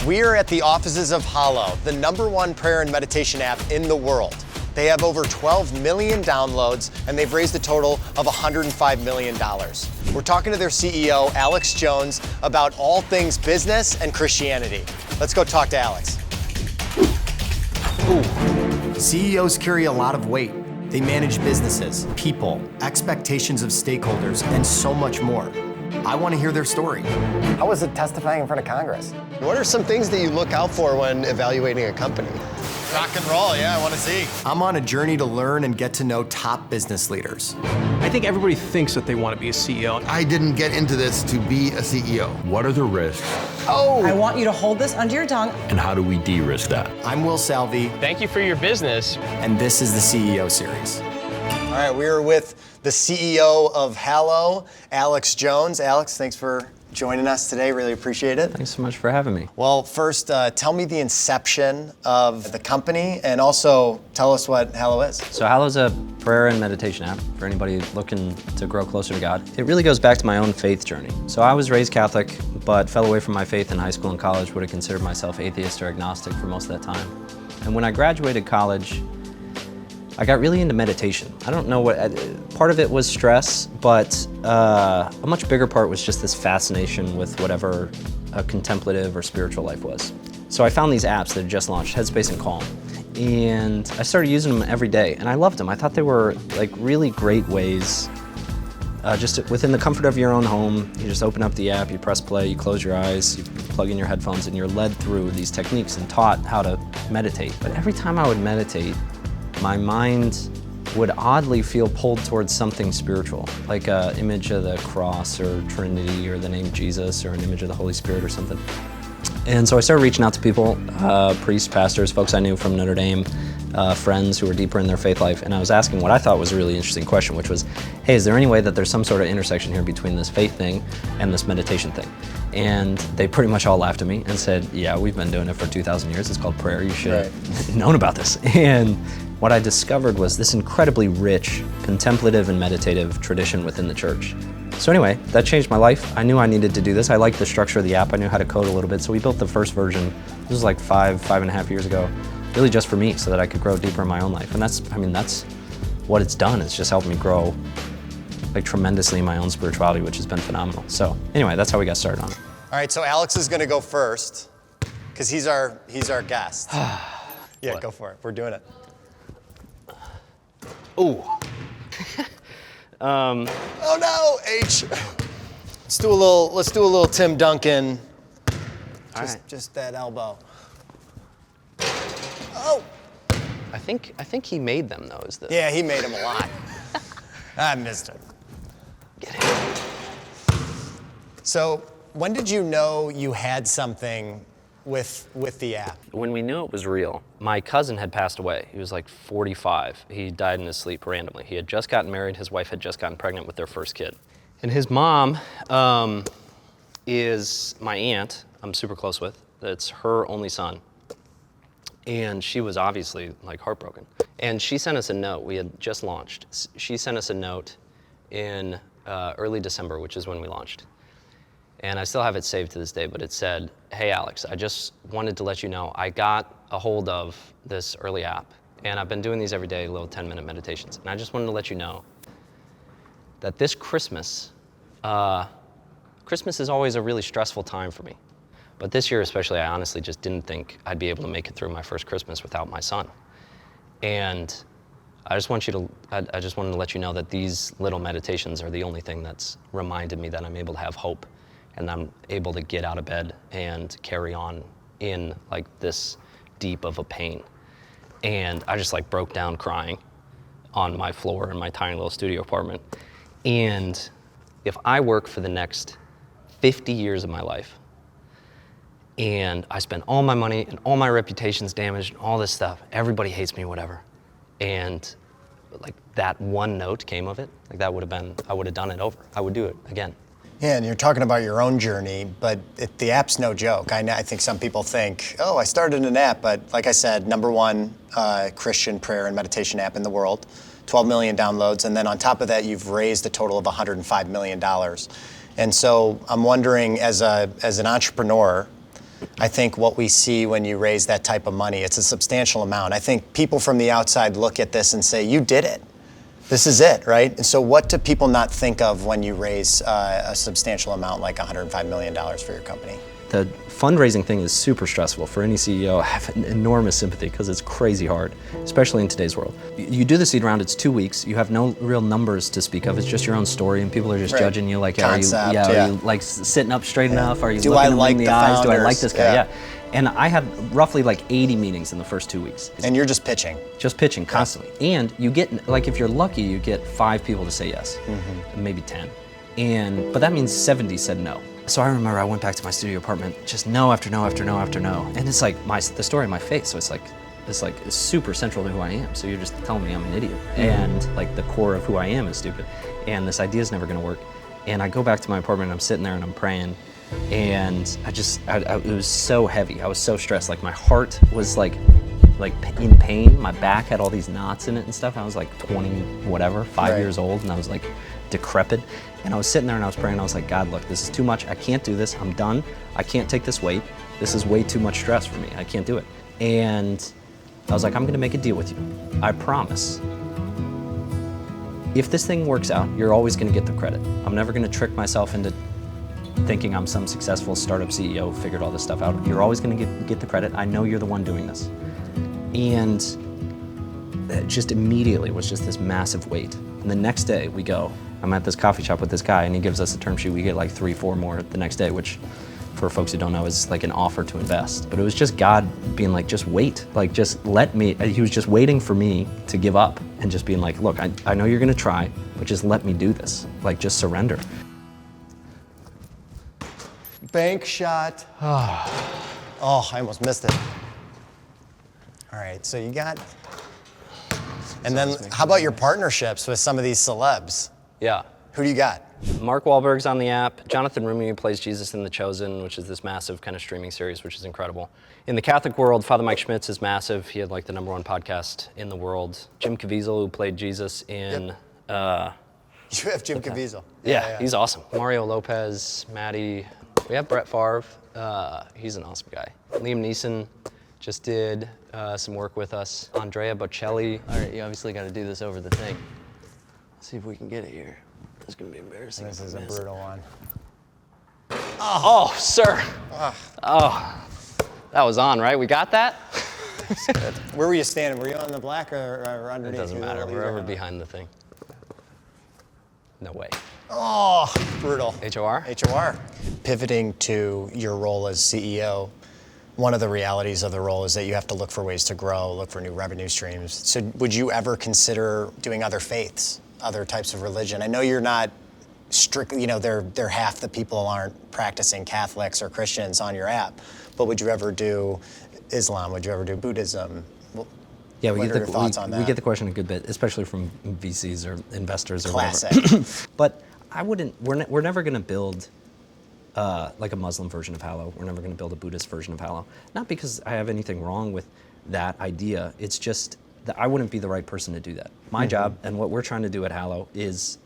We are at the offices of Hallow, the #1 prayer and meditation app in the world. They have over 12 million downloads, and they've raised a total of $105 million. We're talking to their CEO, Alex Jones, about all things business and Christianity. Let's go talk to Alex. Ooh. CEOs carry a lot of weight. They manage businesses, people, expectations of stakeholders, and so much more. I want to hear their story. How was it testifying in front of Congress? What are some things that you look out for when evaluating a company? Rock and roll, yeah, I want to see. I'm on a journey to learn and get to know top business leaders. I think everybody thinks that they want to be a CEO. I didn't get into this to be a CEO. What are the risks? Oh! I want you to hold this under your tongue. And how do we de-risk that? I'm Will Salvi. Thank you for your business. And this is the CEO series. All right, we are with the CEO of Hallow, Alex Jones. Alex, thanks for joining us today. Really appreciate it. Thanks so much for having me. Well, first, tell me the inception of the company, and also tell us what Hallow is. So Hallow's a prayer and meditation app for anybody looking to grow closer to God. It really goes back to my own faith journey. So I was raised Catholic, but fell away from my faith in high school and college, would have considered myself atheist or agnostic for most of that time. And when I graduated college, I got really into meditation. I don't know what, part of it was stress, but a much bigger part was just this fascination with whatever a contemplative or spiritual life was. So I found these apps that had just launched, Headspace and Calm, and I started using them every day, and I loved them. I thought they were like really great ways, just within the comfort of your own home. You just open up the app, you press play, you close your eyes, you plug in your headphones, and you're led through these techniques and taught how to meditate. But every time I would meditate, my mind would oddly feel pulled towards something spiritual, like an image of the cross or Trinity or the name Jesus or an image of the Holy Spirit or something. And so I started reaching out to people, priests, pastors, folks I knew from Notre Dame, friends who were deeper in their faith life, and I was asking what I thought was a really interesting question, which was, hey, is there any way that there's some sort of intersection here between this faith thing and this meditation thing? And they pretty much all laughed at me and said, yeah, we've been doing it for 2,000 years. It's called prayer. You should have known about this. And what I discovered was this incredibly rich, contemplative and meditative tradition within the church. So anyway, that changed my life. I knew I needed to do this. I liked the structure of the app. I knew how to code a little bit. So we built the first version. This was like five and a half years ago, really just for me so that I could grow deeper in my own life. And that's what it's done. It's just helped me grow like tremendously in my own spirituality, which has been phenomenal. So anyway, that's how we got started on it. All right, so Alex is gonna go first because he's our guest. Yeah, what? Go for it. We're doing it. Ooh. Oh no, H. Let's do a little Tim Duncan. Just that elbow. Oh. I think he made them though. Yeah, he made them a lot. I missed him. Get it. So when did you know you had something with the app? When we knew it was real, my cousin had passed away. He was like 45. He died in his sleep randomly. He had just gotten married. His wife had just gotten pregnant with their first kid. And his mom is my aunt I'm super close with. It's her only son. And she was obviously like heartbroken. And she sent us a note. We had just launched. She sent us a note in early December, which is when we launched. And I still have it saved to this day, but it said, hey Alex, I just wanted to let you know I got a hold of this early app, and I've been doing these every day, little 10-minute meditations. And I just wanted to let you know that this Christmas, Christmas is always a really stressful time for me. But this year especially, I honestly just didn't think I'd be able to make it through my first Christmas without my son. And I just wanted to let you know that these little meditations are the only thing that's reminded me that I'm able to have hope, and I'm able to get out of bed and carry on in like this deep of a pain. And I just like broke down crying on my floor in my tiny little studio apartment. And if I work for the next 50 years of my life, and I spend all my money and all my reputation's damaged and all this stuff, everybody hates me, whatever. And like that one note came of it, like that would have been, I would have done it over. I would do it again. Yeah, and you're talking about your own journey, but the app's no joke. I think some people think, oh, I started an app, but like I said, #1 Christian prayer and meditation app in the world, 12 million downloads, and then on top of that, you've raised a total of $105 million. And so I'm wondering, as an entrepreneur, I think what we see when you raise that type of money, it's a substantial amount. I think people from the outside look at this and say, you did it. This is it, right? And so what do people not think of when you raise a substantial amount like $105 million for your company? The fundraising thing is super stressful for any CEO. I have an enormous sympathy because it's crazy hard, especially in today's world. You do the seed round, it's 2 weeks. You have no real numbers to speak of. It's just your own story, and people are just judging you. Like, Concept, are you like sitting up straight enough? Are you do looking I them like in the the eyes? Do I like founders? this guy? Yeah. And I had roughly like 80 meetings in the first 2 weeks. And you're just pitching. Just pitching constantly. And you get, like, if you're lucky, you get 5 people to say yes, maybe 10. But that means 70 said no. So I remember I went back to my studio apartment, just no after no after no after no. And it's like the story in my face. So it's super central to who I am. So you're just telling me I'm an idiot. And like the core of who I am is stupid. And this idea is never gonna work. And I go back to my apartment and I'm sitting there and I'm praying. And it was so heavy. I was so stressed. Like my heart was like in pain. My back had all these knots in it and stuff. I was like 20, whatever, 5 years old, and I was like decrepit. And I was sitting there and I was praying. I was like, God, look, this is too much. I can't do this. I'm done. I can't take this weight. This is way too much stress for me. I can't do it. And I was like, I'm gonna make a deal with you. I promise. If this thing works out, you're always gonna get the credit. I'm never gonna trick myself into thinking I'm some successful startup CEO, figured all this stuff out. You're always gonna get the credit. I know you're the one doing this. And it just immediately was just this massive weight. And the next day we go, I'm at this coffee shop with this guy and he gives us a term sheet. We get like 3, 4 more the next day, which for folks who don't know is like an offer to invest. But it was just God being like, just wait, like just let me, he was just waiting for me to give up and just being like, look, I know you're gonna try, but just let me do this. Like just surrender. Bank shot. Oh, I almost missed it. All right, so you got, and then how about your partnerships with some of these celebs? Yeah. Who do you got? Mark Wahlberg's on the app. Jonathan Rumi plays Jesus in The Chosen, which is this massive kind of streaming series, which is incredible. In the Catholic world, Father Mike Schmitz is massive. He had like the #1 podcast in the world. Jim Caviezel, who played Jesus in... You have Jim Caviezel. Yeah, he's awesome. Mario Lopez, Maddie. We have Brett Favre. He's an awesome guy. Liam Neeson just did some work with us. Andrea Bocelli. All right, you obviously got to do this over the thing. Let's see if we can get it here. It's gonna be embarrassing. This is a brutal one. Oh, sir. Oh, that was on, right? We got that? Where were you standing? Were you on the black or underneath? It doesn't matter. Wherever behind the thing. No way. Oh, brutal. HOR? HOR. Pivoting to your role as CEO, one of the realities of the role is that you have to look for ways to grow, look for new revenue streams. So would you ever consider doing other faiths, other types of religion? I know you're not strictly, they're half the people aren't practicing Catholics or Christians on your app, but would you ever do Islam? Would you ever do Buddhism? Yeah, what are your thoughts on that? We get the question a good bit, especially from VCs or investors or Classic. whatever. But I wouldn't, we're never gonna build like a Muslim version of Hallow. We're never gonna build a Buddhist version of Hallow. Not because I have anything wrong with that idea, it's just that I wouldn't be the right person to do that. My job and what we're trying to do at Hallow is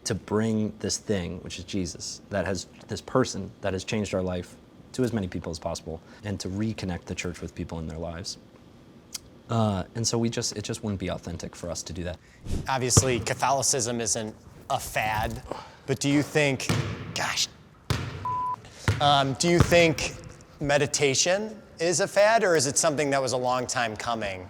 to bring this thing, which is Jesus, this person that has changed our life to as many people as possible, and to reconnect the church with people in their lives. And so it just wouldn't be authentic for us to do that. Obviously, Catholicism isn't a fad, but do you think, do you think meditation is a fad, or is it something that was a long time coming?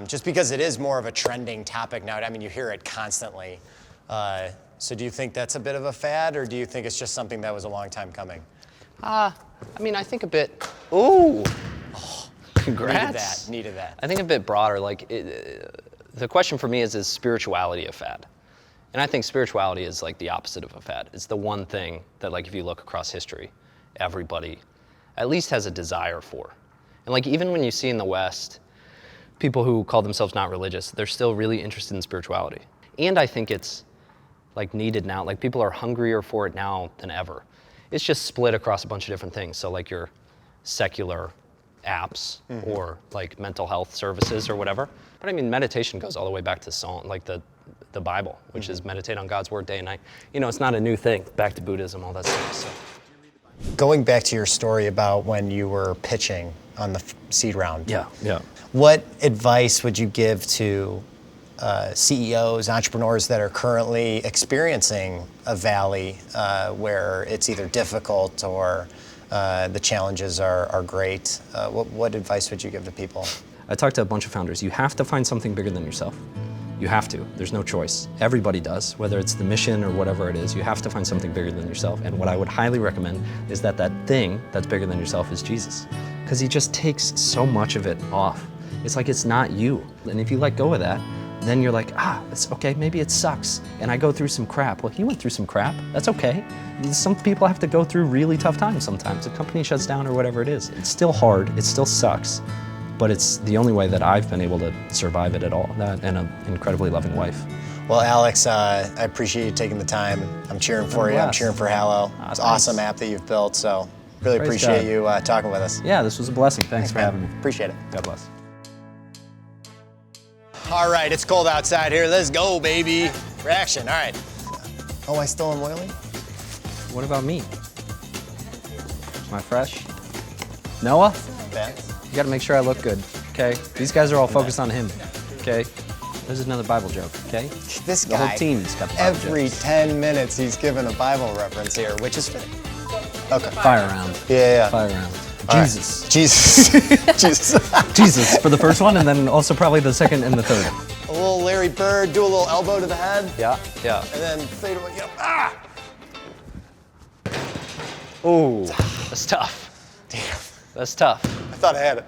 Just because it is more of a trending topic now. I mean, you hear it constantly. So do you think that's a bit of a fad, or do you think it's just something that was a long time coming? I mean, I think a bit, ooh. Congrats. Needed that. I think a bit broader, like the question for me is spirituality a fad? And I think spirituality is like the opposite of a fad. It's the one thing that, like, if you look across history, everybody at least has a desire for. And like, even when you see in the West, people who call themselves not religious, they're still really interested in spirituality. And I think it's like needed now, like people are hungrier for it now than ever. It's just split across a bunch of different things. So like your secular apps or like mental health services or whatever. But I mean, meditation goes all the way back to Psalm, like the Bible, which is meditate on God's word day and night. It's not a new thing. Back to Buddhism, all that stuff. So. Going back to your story about when you were pitching on the seed round. Yeah. What advice would you give to CEOs, entrepreneurs that are currently experiencing a valley where it's either difficult or the challenges are great? What advice would you give to people? I talked to a bunch of founders. You have to find something bigger than yourself. You have to. There's no choice. Everybody does, whether it's the mission or whatever it is. You have to find something bigger than yourself. And what I would highly recommend is that thing that's bigger than yourself is Jesus. Because he just takes so much of it off. It's like it's not you. And if you let go of that, then you're like, it's okay, maybe it sucks. And I go through some crap. Well, he went through some crap. That's okay. Some people have to go through really tough times sometimes. A company shuts down or whatever it is. It's still hard. It still sucks. But it's the only way that I've been able to survive it at all. That and an incredibly loving wife. Well, Alex, I appreciate you taking the time. I'm cheering for you. I'm cheering for Hallow. It's an awesome app that you've built. So really appreciate you talking with us. Yeah, this was a blessing. Thanks for having me. Appreciate it. God bless. All right, it's cold outside here. Let's go, baby. Reaction, all right. Oh, I still am oily? What about me? Am I fresh? Noah? Ben? You gotta make sure I look good, okay? These guys are all focused on him, okay? There's another Bible joke, okay? This The whole guy, team's got the Bible every jokes. 10 minutes he's given a Bible reference here, which is fitting. Okay. Fire round. Yeah. Fire round. All Jesus. Right. Jesus. Jesus. Jesus for the first one, and then also probably the second and the third. A little Larry Bird, do a little elbow to the head. Yeah. And then fade away. Yep. Oh, that's tough. Damn. That's tough. I thought I had it.